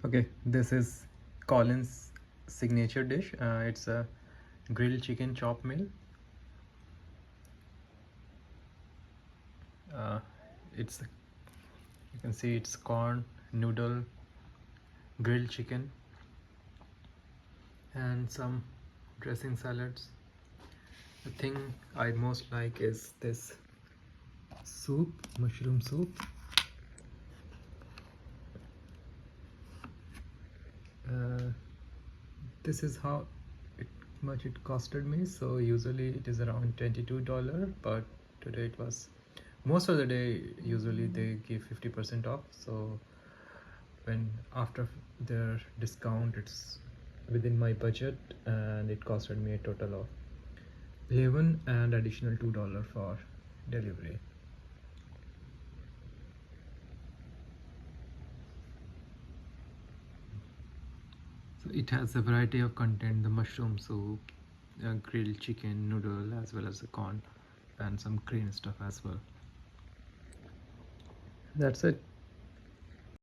Okay, this is Collin's signature dish. It's a grilled chicken chop meal. Uh, it's You can see it's corn, noodle, grilled chicken, and some dressing salads. The thing I most like is this soup, mushroom soup. Uh, this is how much it costed me. So usually it is around $22, but today it was, most of the day usually they give 50% off. So when after their discount, it's within my budget, and it costed me a total of 11 and additional $2 for delivery. So it has a variety of content: the mushroom soup, grilled chicken, noodle, as well as the corn, and some green stuff as well. That's it.